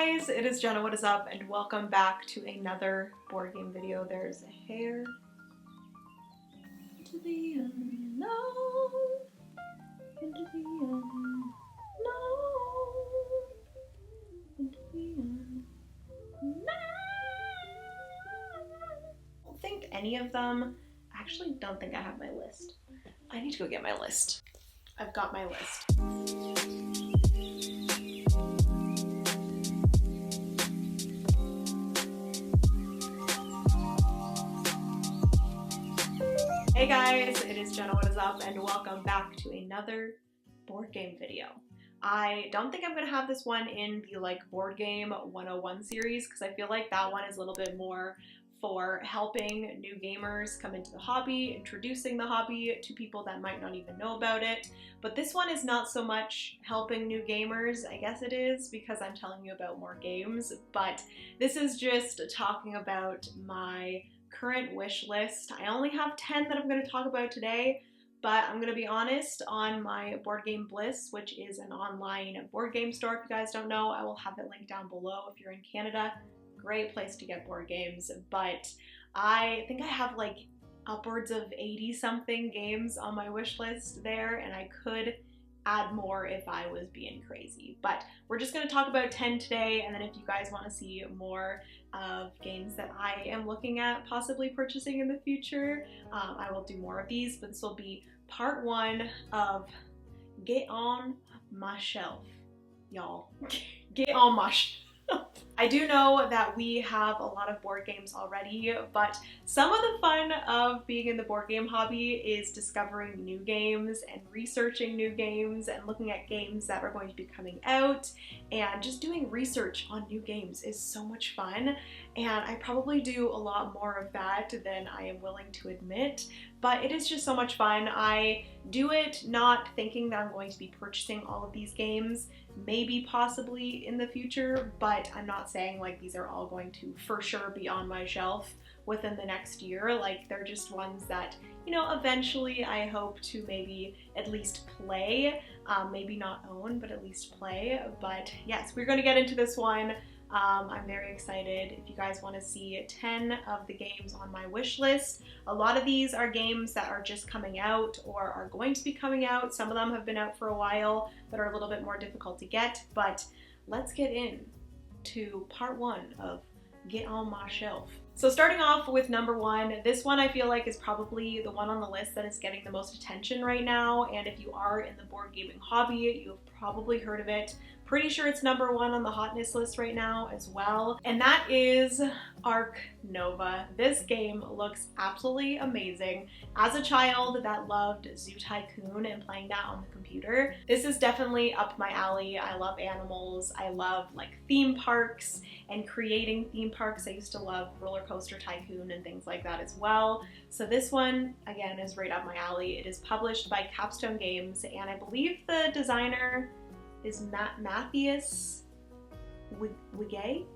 guys, it is Jenna, what is up, and welcome back to another board game video. There's a hair into the unknown, into the unknown, into the unknown. I don't think any of them, I actually don't think I have my list. I need to go get my list. I've got my list. Hey guys, it is Jenna, what is up, and welcome back to another board game video. I don't think I'm going to have this one in the Board Game 101 series because I feel like that one is a little bit more for helping new gamers come into the hobby, introducing the hobby to people that might not even know about it. But this one is not so much helping new gamers. I guess it is because I'm telling you about more games, but this is just talking about my current wish list. I only have 10 that I'm going to talk about today, but I'm going to be honest, on my BoardGameBliss, which is an online board game store, if you guys don't know, I will have it linked down below if you're in Canada. Great place to get board games, but I think I have upwards of 80 something games on my wish list there, and I could add more if I was being crazy. But we're just going to talk about 10 today, and then if you guys want to see more of games that I am looking at possibly purchasing in the future, I will do more of these, but this will be part one of Get On My Shelf, y'all. Get on my shelf. I do know that we have a lot of board games already, but some of the fun of being in the board game hobby is discovering new games and researching new games and looking at games that are going to be coming out, and just doing research on new games is so much fun, and I probably do a lot more of that than I am willing to admit, but it is just so much fun. I do it not thinking that I'm going to be purchasing all of these games, maybe possibly in the future, but I'm not saying these are all going to for sure be on my shelf within the next year. They're just ones that, you know, eventually I hope to maybe at least play, maybe not own, but at least play. But yes, we're going to get into this one. I'm very excited. If you guys want to see 10 of the games on my wish list, a lot of these are games that are just coming out or are going to be coming out. Some of them have been out for a while that are a little bit more difficult to get, but let's get into part one of Get On My Shelf. So starting off with number one, this one I feel like is probably the one on the list that is getting the most attention right now, and if you are in the board gaming hobby, you've probably heard of it. Pretty sure it's number one on the hotness list right now as well, and that is Ark Nova. This game looks absolutely amazing. As a child that loved Zoo Tycoon and playing that on the computer, this is definitely up my alley. I love animals, I love theme parks and creating theme parks. I used to love Roller Coaster Tycoon and things like that as well. So this one, again, is right up my alley. It is published by Capstone Games, and I believe the designer is Matthias Wiggy?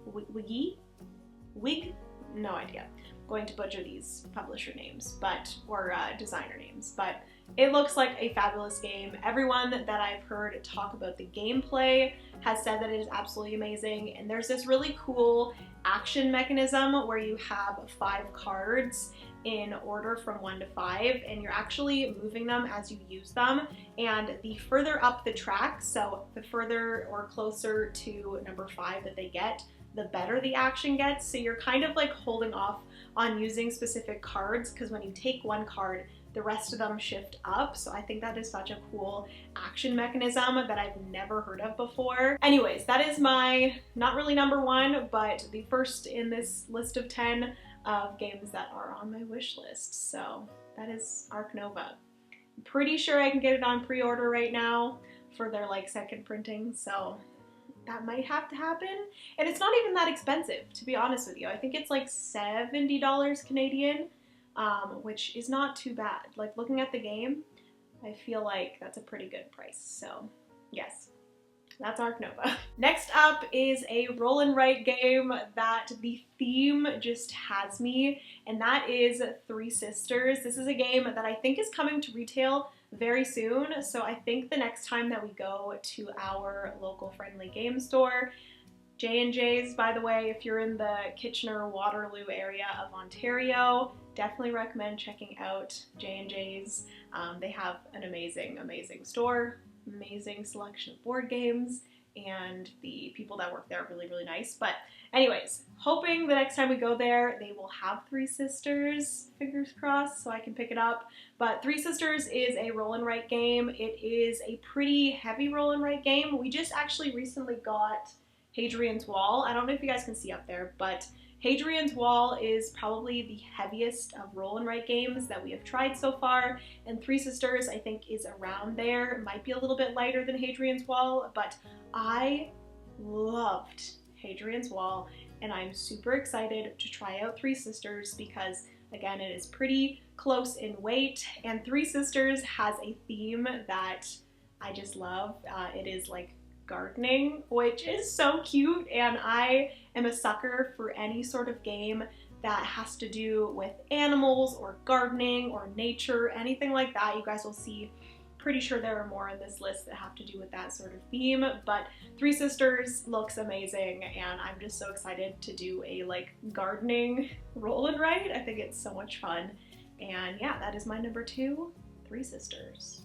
No idea. I'm going to butcher these publisher names, or designer names, but it looks like a fabulous game. Everyone that I've heard talk about the gameplay has said that it is absolutely amazing, and there's this really cool action mechanism where you have 5 cards in order from 1 to 5, and you're actually moving them as you use them, and the further up the track, so the further or closer to number 5 that they get, the better the action gets. So you're kind of holding off on using specific cards, because when you take one card, the rest of them shift up. So I think that is such a cool action mechanism that I've never heard of before. Anyways, that is my, not really number one, but the first in this list of 10 of games that are on my wish list. So that is Ark Nova. I'm pretty sure I can get it on pre-order right now for their second printing, so that might have to happen. And it's not even that expensive, to be honest with you. I think it's $70 Canadian, which is not too bad. Looking at the game, I feel like that's a pretty good price. So yes, that's Ark Nova. Next up is a roll and write game that the theme just has me, and that is Three Sisters. This is a game that I think is coming to retail very soon, so I think the next time that we go to our local friendly game store, J&J's, by the way, if you're in the Kitchener-Waterloo area of Ontario, definitely recommend checking out J&J's. They have an amazing, amazing store, amazing selection of board games, and the people that work there are really, really nice. But anyways, hoping the next time we go there, they will have Three Sisters, fingers crossed, so I can pick it up. But Three Sisters is a roll and write game. It is a pretty heavy roll and write game. We just actually recently got Hadrian's Wall. I don't know if you guys can see up there, but Hadrian's Wall is probably the heaviest of roll and write games that we have tried so far, and Three Sisters I think is around there. It might be a little bit lighter than Hadrian's Wall, but I loved Hadrian's Wall, and I'm super excited to try out Three Sisters because, again, it is pretty close in weight, and Three Sisters has a theme that I just love. It is like gardening, which is so cute, and I am a sucker for any sort of game that has to do with animals or gardening or nature, anything like that. You guys will see, pretty sure there are more in this list that have to do with that sort of theme, but Three Sisters looks amazing, and I'm just so excited to do a like gardening roll and write. I think it's so much fun, and yeah, that is my number 2, Three Sisters.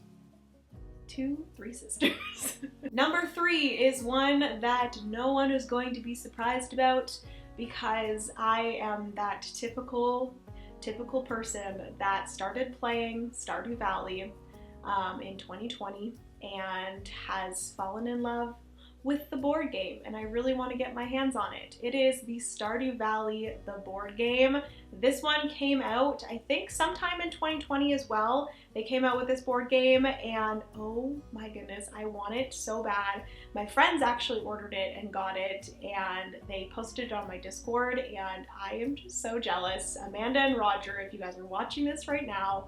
2 Three Sisters. Number 3 is one that no one is going to be surprised about because I am that typical person that started playing Stardew Valley in 2020 and has fallen in love with the board game, and I really want to get my hands on it. It is the Stardew Valley, the board game. This one came out, I think, sometime in 2020 as well. They came out with this board game, and oh my goodness, I want it so bad. My friends actually ordered it and got it, and they posted it on my Discord, and I am just so jealous. Amanda and Roger, if you guys are watching this right now,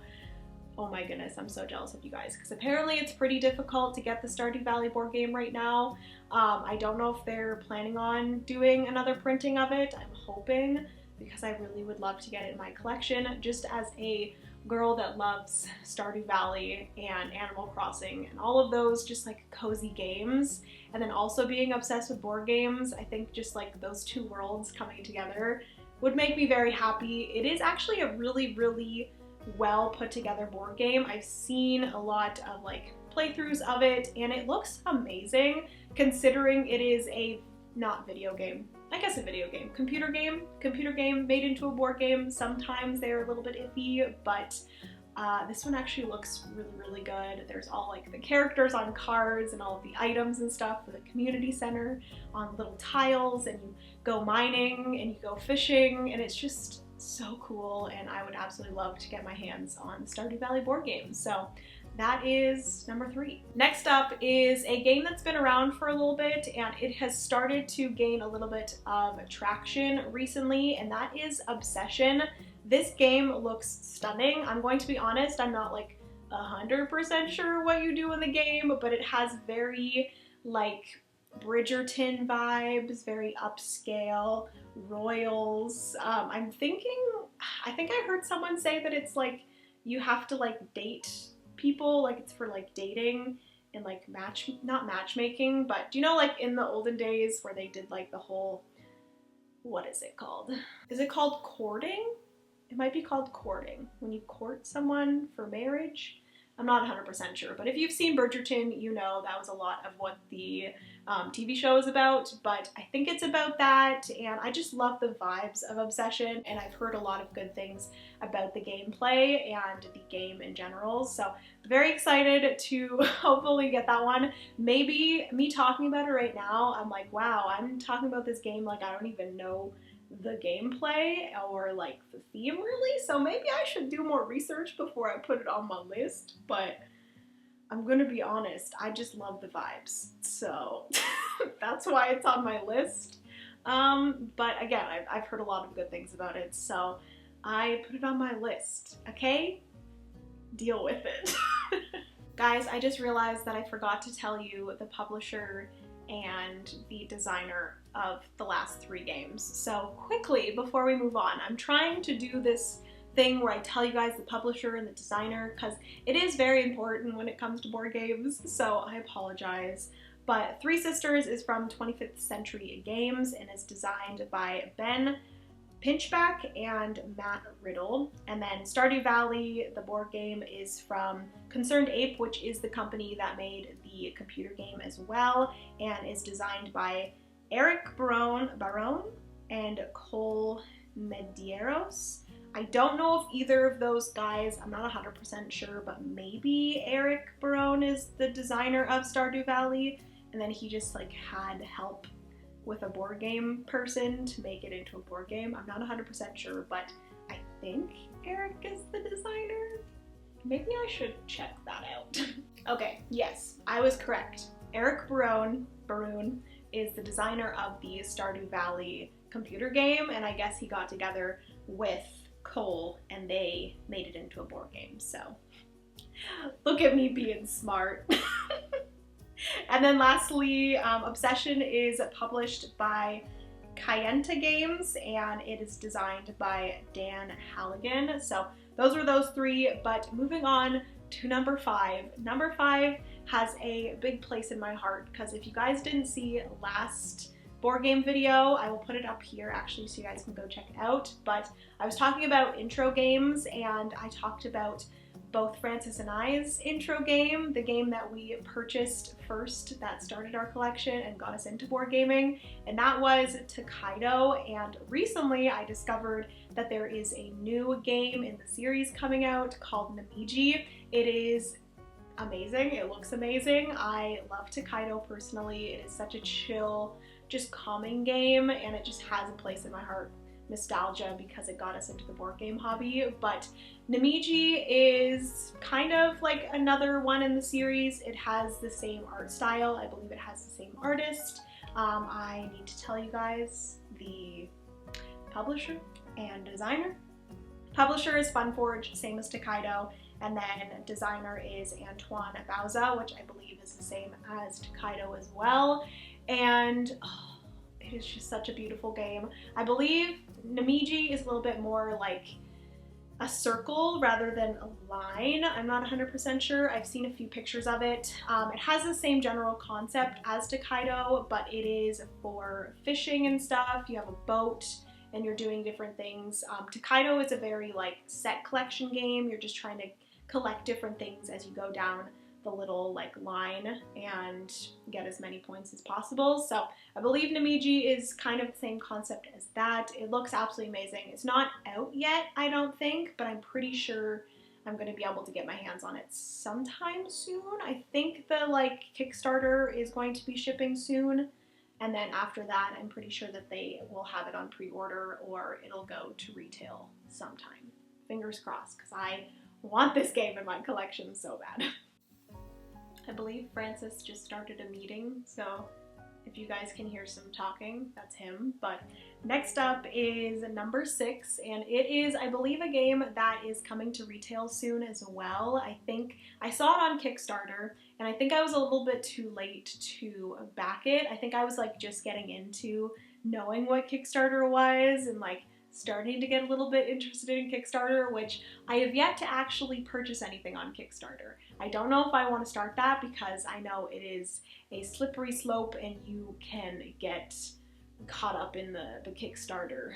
oh my goodness, I'm so jealous of you guys, because apparently it's pretty difficult to get the Stardew Valley board game right now. I don't know if they're planning on doing another printing of it. I'm hoping, because I really would love to get it in my collection, just as a girl that loves Stardew Valley and Animal Crossing and all of those just like cozy games, and then also being obsessed with board games. I think just like those two worlds coming together would make me very happy. It is actually a really, really well put together board game. I've seen a lot of like playthroughs of it, and it looks amazing considering it is a not video game. I guess a video game. Computer game made into a board game. Sometimes they're a little bit iffy, but this one actually looks really, really good. There's all like the characters on cards and all of the items and stuff for the community center on little tiles, and you go mining and you go fishing, and it's just so cool, and I would absolutely love to get my hands on the Stardew Valley board game. So that is number 3. Next up is a game that's been around for a little bit, and it has started to gain a little bit of traction recently, and that is Obsession. This game looks stunning. I'm going to be honest, I'm not like 100% sure what you do in the game, but it has very like Bridgerton vibes, very upscale, royals. I think I heard someone say that it's like you have to like date people, like it's for like dating and like not matchmaking, but do you know like in the olden days where they did like the whole, what is it called? Is it called courting? It might be called courting, when you court someone for marriage. I'm not 100% sure, but if you've seen Bridgerton, you know that was a lot of what the TV show is about, but I think it's about that, and I just love the vibes of Obsession, and I've heard a lot of good things about the gameplay and the game in general, so very excited to hopefully get that one. Maybe me talking about it right now, I'm like, wow, I'm talking about this game like I don't even know the gameplay or like the theme really, so maybe I should do more research before I put it on my list, but I'm gonna be honest, I just love the vibes, so that's why it's on my list. But again, I've heard a lot of good things about it, so I put it on my list, okay? Deal with it. Guys, I just realized that I forgot to tell you the publisher and the designer of the last 3 games. So quickly, before we move on, I'm trying to do this thing where I tell you guys the publisher and the designer because it is very important when it comes to board games, so I apologize. But Three Sisters is from 25th Century Games and is designed by Ben Pinchback and Matt Riddle. And then Stardew Valley, the board game, is from Concerned Ape, which is the company that made the computer game as well, and is designed by Eric Barone and Cole Medeiros. I don't know if either of those guys, I'm not 100% sure, but maybe Eric Barone is the designer of Stardew Valley, and then he just like had help with a board game person to make it into a board game. I'm not 100% sure, but I think Eric is the designer. Maybe I should check that out. Okay, yes, I was correct. Eric Barone is the designer of the Stardew Valley computer game, and I guess he got together with Cole and they made it into a board game. So look at me being smart. And then lastly, Obsession is published by Kayenta Games and it is designed by Dan Halligan. So those were those three, but moving on to number 5. Number 5 has a big place in my heart because if you guys didn't see last board game video, I will put it up here actually so you guys can go check it out. But I was talking about intro games and I talked about both Francis and I's intro game, the game that we purchased first that started our collection and got us into board gaming, and that was Tokaido. And recently I discovered that there is a new game in the series coming out called Namiji. It is amazing, it looks amazing. I love Tokaido personally. It is such a chill, just calming game, and it just has a place in my heart. Nostalgia because it got us into the board game hobby. But Namiji is kind of like another one in the series. It has the same art style. I believe it has the same artist. I need to tell you guys the publisher and designer. Publisher is Funforge, same as Tokaido, and then designer is Antoine Bauza, which I believe is the same as Tokaido as well. And it is just such a beautiful game. I believe Namiji is a little bit more like a circle rather than a line. I'm not 100% sure. I've seen a few pictures of it. It has the same general concept as Tokaido, but it is for fishing and stuff. You have a boat and you're doing different things. Tokaido is a very like set collection game. You're just trying to collect different things as you go down the little like line and get as many points as possible. So I believe Namiji is kind of the same concept as that. It looks absolutely amazing. It's not out yet, I don't think, but I'm pretty sure I'm going to be able to get my hands on it sometime soon. I think the like Kickstarter is going to be shipping soon, and then after that I'm pretty sure that they will have it on pre-order or it'll go to retail sometime. Fingers crossed, because I want this game in my collection so bad. I believe Francis just started a meeting, so if you guys can hear some talking, that's him. But next up is number 6, and it is, I believe, a game that is coming to retail soon as well. I think I saw it on Kickstarter, and I think I was a little bit too late to back it. I think I was like just getting into knowing what Kickstarter was and like starting to get a little bit interested in Kickstarter, which I have yet to actually purchase anything on Kickstarter. I don't know if I want to start that because I know it is a slippery slope and you can get caught up in the Kickstarter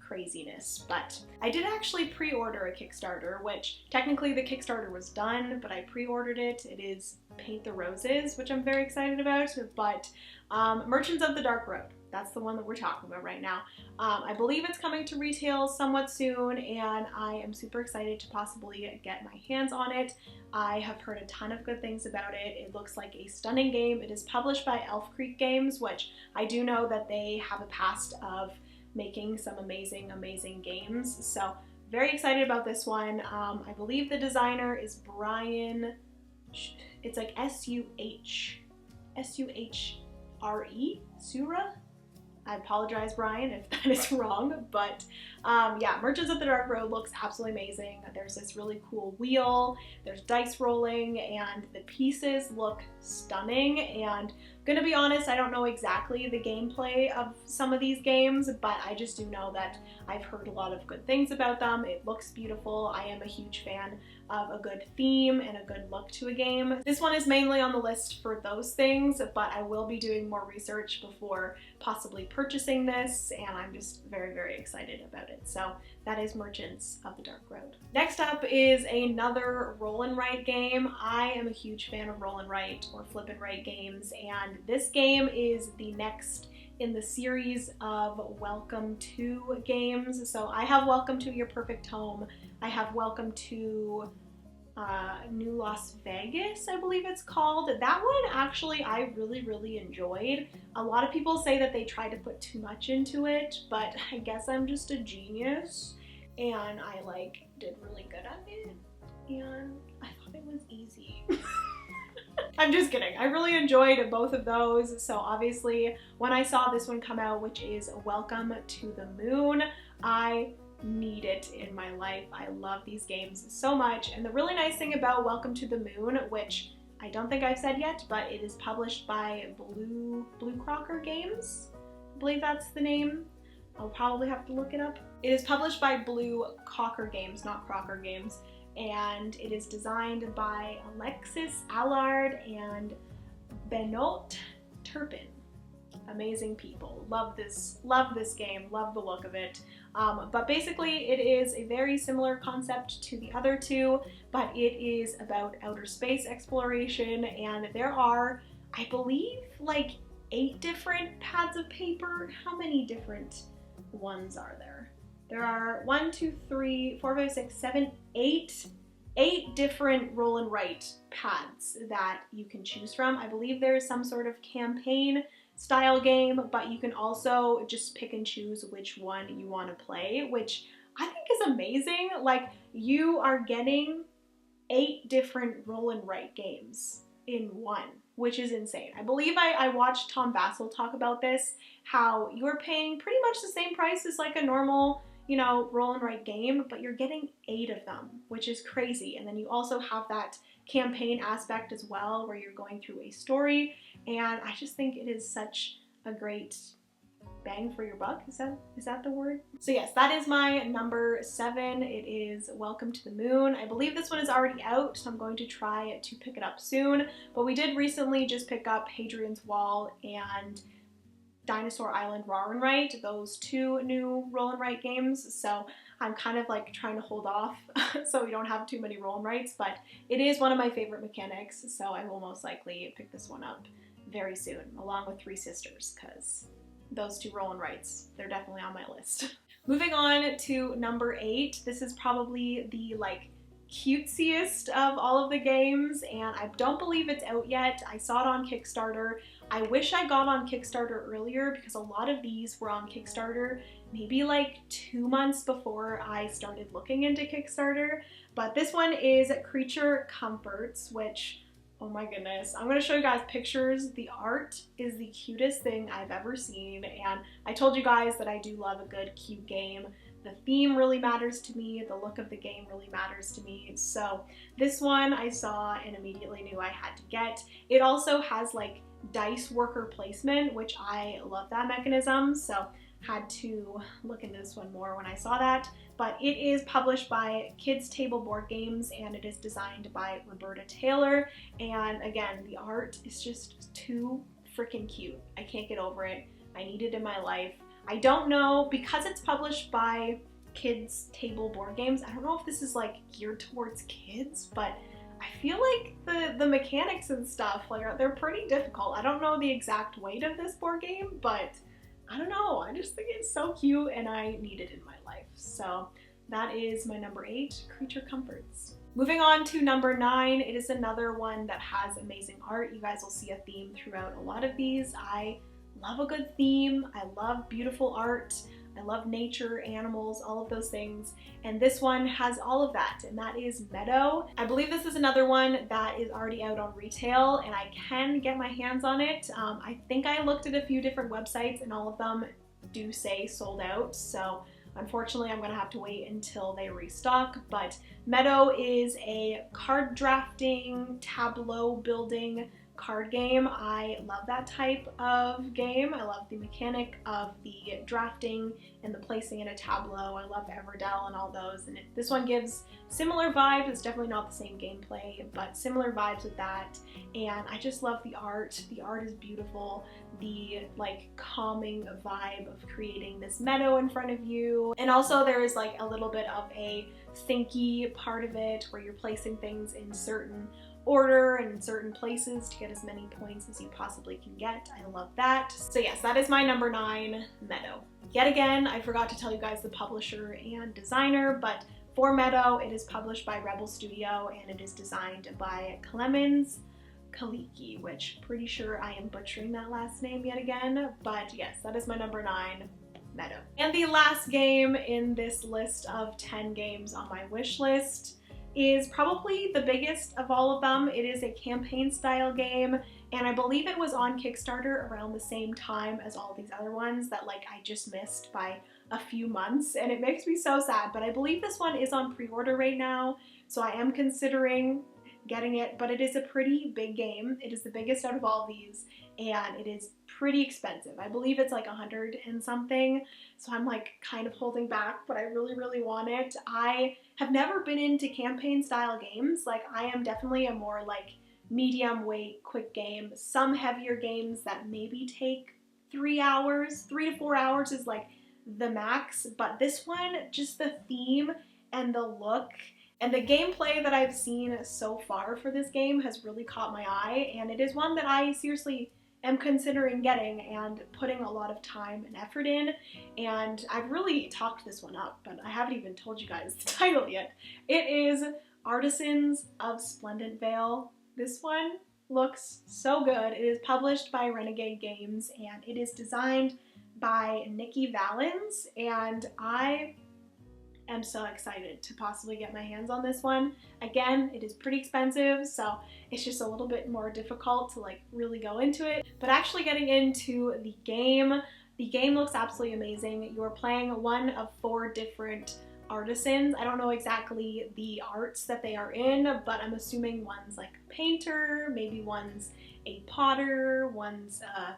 craziness. But I did actually pre-order a Kickstarter, which technically the Kickstarter was done, but I pre-ordered it. It is Paint the Roses, which I'm very excited about, but Merchants of the Dark Road. That's the one that we're talking about right now. I believe it's coming to retail somewhat soon, and I am super excited to possibly get my hands on it. I have heard a ton of good things about it. It looks like a stunning game. It is published by Elf Creek Games, which I do know that they have a past of making some amazing, amazing games. So very excited about this one. I believe the designer is Brian, it's like S-U-H-R-E, Sura? I apologize, Brian, if that is wrong, but yeah, Merchants of the Dark Road looks absolutely amazing. There's this really cool wheel, there's dice rolling, and the pieces look stunning, and gonna be honest, I don't know exactly the gameplay of some of these games, but I just do know that I've heard a lot of good things about them. It looks beautiful. I am a huge fan of a good theme and a good look to a game. This one is mainly on the list for those things, but I will be doing more research before possibly purchasing this, and I'm just very, very excited about it. So that is Merchants of the Dark Road. Next up is another roll and write game. I am a huge fan of roll and write or flip and write games, and this game is the next in the series of Welcome to games. So I have Welcome to Your Perfect Home. I have Welcome to New Las Vegas, I believe it's called. That one actually I really, really enjoyed. A lot of people say that they tried to put too much into it, but I guess I'm just a genius and I did really good at it and I thought it was easy. I'm just kidding. I really enjoyed both of those. So obviously when I saw this one come out, which is Welcome to the Moon, I need it in my life. I love these games so much. And the really nice thing about Welcome to the Moon, which I don't think I've said yet, but it is published by Blue Crocker Games. I believe that's the name. I'll probably have to look it up. It is published by Blue Cocker Games, not Crocker Games. And it is designed by Alexis Allard and Benoit Turpin. Amazing people. Love this game, love the look of it. But basically it is a very similar concept to the other two, but it is about outer space exploration, and there are, I believe, 8 different pads of paper. How many different ones are there? There are 1, 2, 3, 4, 5, 6, 7, 8 different roll and write pads that you can choose from. I believe there is some sort of campaign style game, but you can also just pick and choose which one you want to play, which I think is amazing. You are getting 8 different roll and write games in one, which is insane. I believe I watched Tom Vassell talk about this, how you're paying pretty much the same price as a normal, roll and write game, but you're getting 8 of them, which is crazy. And then you also have that campaign aspect as well, where you're going through a story, and I just think it is such a great bang for your buck. Is that the word? So yes, that is my number 7. It is Welcome to the Moon. I believe this one is already out, so I'm going to try to pick it up soon, but we did recently just pick up Hadrian's Wall and Dinosaur Island Roll and Write, those 2 new roll and write games, so I'm kind of trying to hold off so we don't have too many roll and writes, but it is one of my favorite mechanics, so I will most likely pick this one up very soon, along with Three Sisters, because those 2 roll and writes, they're definitely on my list. Moving on to number 8, this is probably the cutesiest of all of the games, and I don't believe it's out yet. I saw it on Kickstarter. I wish I got on Kickstarter earlier, because a lot of these were on Kickstarter maybe 2 months before I started looking into Kickstarter. But this one is Creature Comforts, which, oh my goodness, I'm going to show you guys pictures. The art is the cutest thing I've ever seen, and I told you guys that I do love a good cute game. The theme really matters to me, the look of the game really matters to me, so this one I saw and immediately knew I had to get. It also has dice worker placement, which I love that mechanism, so had to look into this one more when I saw that. But it is published by Kids Table Board Games, and it is designed by Roberta Taylor, and again, the art is just too freaking cute. I can't get over it. I need it in my life. I don't know, because it's published by Kids Table Board Games, I don't know if this is geared towards kids, but I feel the mechanics and stuff, they're pretty difficult. I don't know the exact weight of this board game, but I don't know, I just think it's so cute and I need it in my life. So that is my number 8, Creature Comforts. Moving on to number 9, it is another one that has amazing art. You guys will see a theme throughout a lot of these. I love a good theme, I love beautiful art, I love nature, animals, all of those things, and this one has all of that, and that is Meadow. I believe this is another one that is already out on retail, and I can get my hands on it. I think I looked at a few different websites, and all of them do say sold out, so unfortunately I'm going to have to wait until they restock. But Meadow is a card drafting, tableau building card game. I love that type of game. I love the mechanic of the drafting and the placing in a tableau. I love Everdell and all those, and this one gives similar vibes. It's definitely not the same gameplay, but similar vibes with that. And I just love the art. The art is beautiful. The like calming vibe of creating this meadow in front of you. And also there is like a little bit of a thinky part of it where you're placing things in certain order and in certain places to get as many points as you possibly can get. I love that. So yes, that is my number 9, Meadow. Yet again, I forgot to tell you guys the publisher and designer, but for Meadow, it is published by Rebel Studio and it is designed by Clemens Kaliki, which pretty sure I am butchering that last name yet again, but yes, that is my number 9, Meadow. And the last game in this list of 10 games on my wish list is probably the biggest of all of them. It is a campaign style game, and I believe it was on Kickstarter around the same time as all these other ones that like I just missed by a few months, and it makes me so sad, but I believe this one is on pre-order right now, so I am considering getting it, but it is a pretty big game. It is the biggest out of all these, and it is pretty expensive. I believe it's like 100 and something, so I'm like kind of holding back, but I really, really want it. I have never been into campaign style games. Like I am definitely a more like medium weight, quick game. Some heavier games that maybe take 3 hours, 3 to 4 hours is like the max, but this one, just the theme and the look and the gameplay that I've seen so far for this game has really caught my eye, and it is one that I seriously am considering getting and putting a lot of time and effort in, and I've really talked this one up, but I haven't even told you guys the title yet. It is Artisans of Splendid Vale. This one looks so good. It is published by Renegade Games, and it is designed by Nikki Valens, and I am so excited to possibly get my hands on this one. Again, it is pretty expensive, so it's just a little bit more difficult to like really go into it. But actually getting into the game looks absolutely amazing. You're playing one of 4 different artisans. I don't know exactly the arts that they are in, but I'm assuming one's like a painter, maybe one's a potter, one's a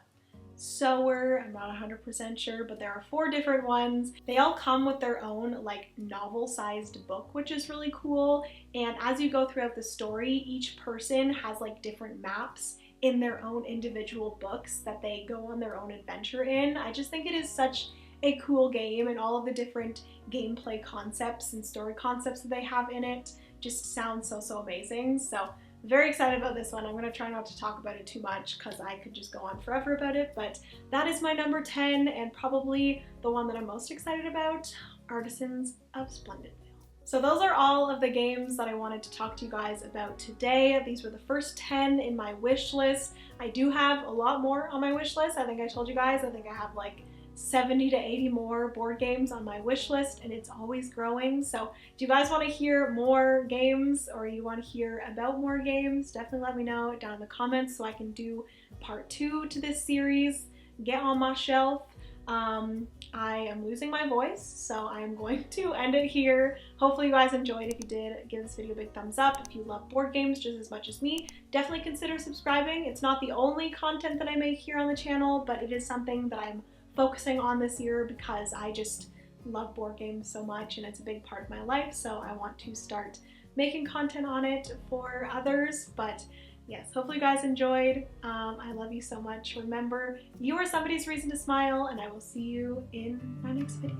sewer, I'm not 100% sure, but there are 4 different ones. They all come with their own like novel-sized book, which is really cool, and as you go throughout the story, each person has like different maps in their own individual books that they go on their own adventure in. I just think it is such a cool game, and all of the different gameplay concepts and story concepts that they have in it just sound so amazing. So very excited about this one. I'm going to try not to talk about it too much because I could just go on forever about it, but that is my number 10 and probably the one that I'm most excited about, Artisans of Splendid Vale. So those are all of the games that I wanted to talk to you guys about today. These were the first 10 in my wish list. I do have a lot more on my wish list. I think I told you guys, I think I have like 70 to 80 more board games on my wish list, and it's always growing. So do you guys want to hear more games, or you want to hear about more games? Definitely let me know down in the comments so I can do part 2 to this series. Get on my shelf. I am losing my voice, so I'm going to end it here. Hopefully you guys enjoyed. If you did, give this video a big thumbs up. If you love board games just as much as me, definitely consider subscribing. It's not the only content that I make here on the channel, but it is something that I'm focusing on this year because I just love board games so much and it's a big part of my life, so I want to start making content on it for others. But yes, hopefully you guys enjoyed. I love you so much. Remember, you are somebody's reason to smile, and I will see you in my next video.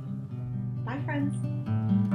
Bye, friends.